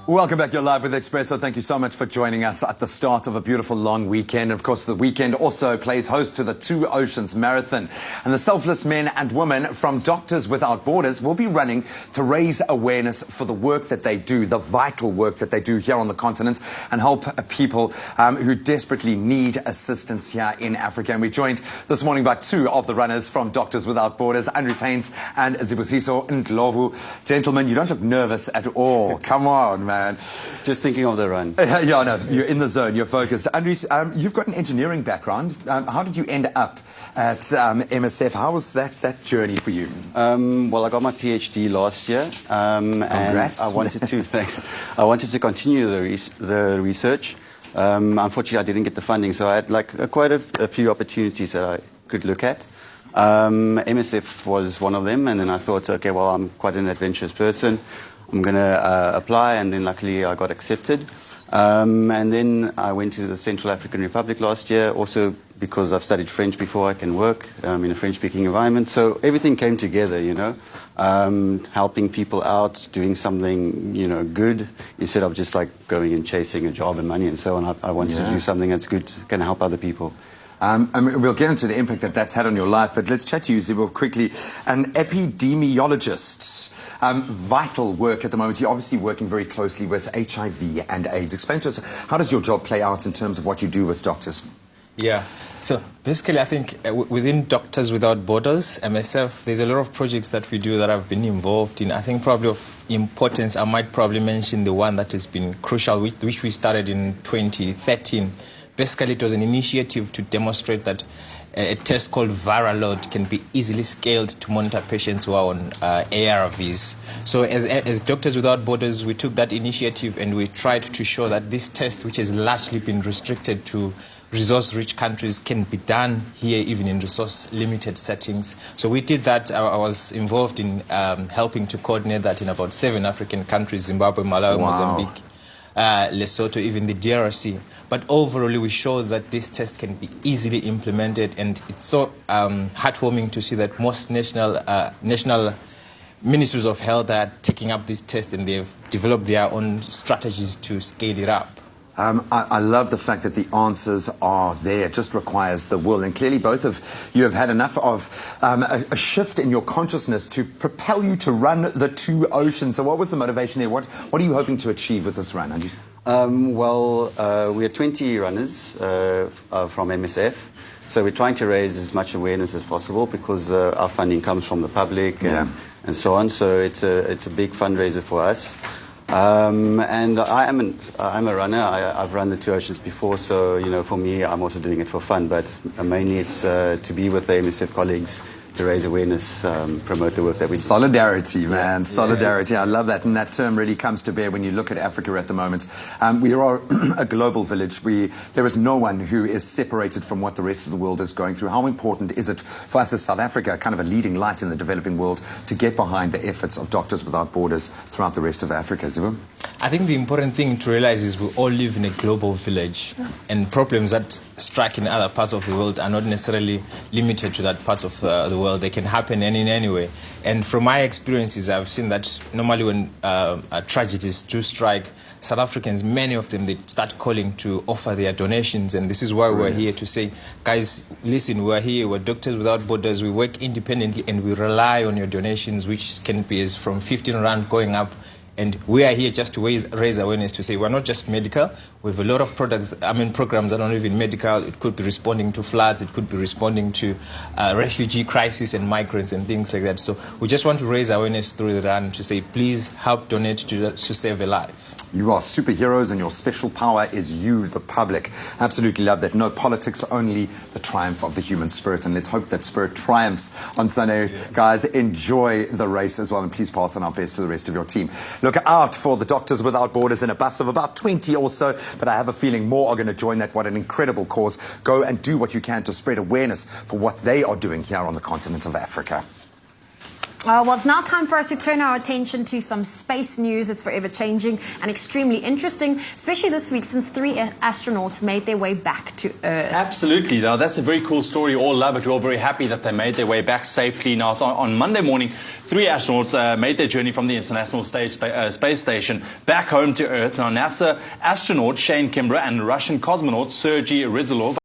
Welcome back. You're live with Expresso. Thank you so much for joining us at the start of a beautiful long weekend. Of course, the weekend also plays host to the Two Oceans Marathon. And the selfless men and women from Doctors Without Borders will be running to raise awareness for the work that they do, the vital work that they do here on the continent, and help people who desperately need assistance here in Africa. And we're joined this morning by two of the runners from Doctors Without Borders, Andries Heyns and Zibusiso Ndlovu. Gentlemen, you don't look nervous at all. Come on, man. Just thinking of the run. Yeah, no, you're in the zone, you're focused. Andries, you've got an engineering background. How did you end up at MSF? How was that journey for you? Well, I got my PhD last year. Congrats. And I wanted to, thanks. I wanted to continue the research. Unfortunately, I didn't get the funding, so I had quite a few opportunities that I could look at. MSF was one of them, and then I thought, okay, well, I'm quite an adventurous person. I'm going to apply, and then luckily I got accepted. And then I went to the Central African Republic last year, also because I've studied French before I can work in a French-speaking environment. So everything came together, you know, helping people out, doing something, you know, good, instead of just like going and chasing a job and money and so on. I wanted to do something that's good, can help other people. I mean, we'll get into the impact that that's had on your life, but let's chat to you, Zibo, quickly. An epidemiologist, vital work at the moment. You're obviously working very closely with HIV and AIDS. Explain to us, how does your job play out in terms of what you do with doctors? Yeah, so basically I think within Doctors Without Borders, MSF, there's a lot of projects that we do that I've been involved in. I think probably of importance, I might probably mention the one that has been crucial, which we started in 2013. Basically, it was an initiative to demonstrate that a test called viral load can be easily scaled to monitor patients who are on ARVs. So as Doctors Without Borders, we took that initiative and we tried to show that this test, which has largely been restricted to resource-rich countries, can be done here even in resource-limited settings. So we did that. I was involved in helping to coordinate that in about 7 African countries: Zimbabwe, Malawi, Mozambique, Lesotho, even the DRC. But overall, we show that this test can be easily implemented, and it's so heartwarming to see that most national ministries of health are taking up this test, and they've developed their own strategies to scale it up. I love the fact that the answers are there. It just requires the will. And clearly both of you have had enough of a shift in your consciousness to propel you to run the two oceans. So what was the motivation there? What are you hoping to achieve with this run, Andries? We are 20 runners from MSF. So we're trying to raise as much awareness as possible, because our funding comes from the public and so on. So it's a big fundraiser for us. And I'm a runner. I've run the Two Oceans before, so you know, for me, I'm also doing it for fun. But mainly, it's to be with the MSF colleagues to raise awareness, promote the work that we do. Solidarity, man. Solidarity. I love that. And that term really comes to bear when you look at Africa at the moment. We are a global village. There is no one who is separated from what the rest of the world is going through. How important is it for us as South Africa, kind of a leading light in the developing world, to get behind the efforts of Doctors Without Borders throughout the rest of Africa, Zibo? I think the important thing to realize is we all live in a global village, and problems that strike in other parts of the world are not necessarily limited to that part of the world. They can happen in any way. And from my experiences, I've seen that normally when tragedies do strike, South Africans, many of them, they start calling to offer their donations. And this is why we're here to say, guys, listen, we're here, we're Doctors Without Borders, we work independently, and we rely on your donations, which can be from 15 rand going up. And we are here just to raise awareness, to say we're not just medical. We have a lot of programs that aren't even medical. It could be responding to floods. It could be responding to refugee crisis and migrants and things like that. So we just want to raise awareness through the run to say, please help donate to save a life. You are superheroes, and your special power is you, the public. Absolutely love that. No politics, only the triumph of the human spirit. And let's hope that spirit triumphs on Sunday. Guys, enjoy the race as well, and please pass on our best to the rest of your team. Look out for the Doctors Without Borders in a bus of about 20 or so, but I have a feeling more are going to join that. What an incredible cause. Go and do what you can to spread awareness for what they are doing here on the continent of Africa. Well, it's now time for us to turn our attention to some space news. It's forever changing and extremely interesting, especially this week since 3 astronauts made their way back to Earth. Absolutely. Now, that's a very cool story. We all love it. We're all very happy that they made their way back safely. Now, so on Monday morning, 3 astronauts made their journey from the International Space Station back home to Earth. Now, NASA astronaut Shane Kimbrough and Russian cosmonaut Sergei Rizalov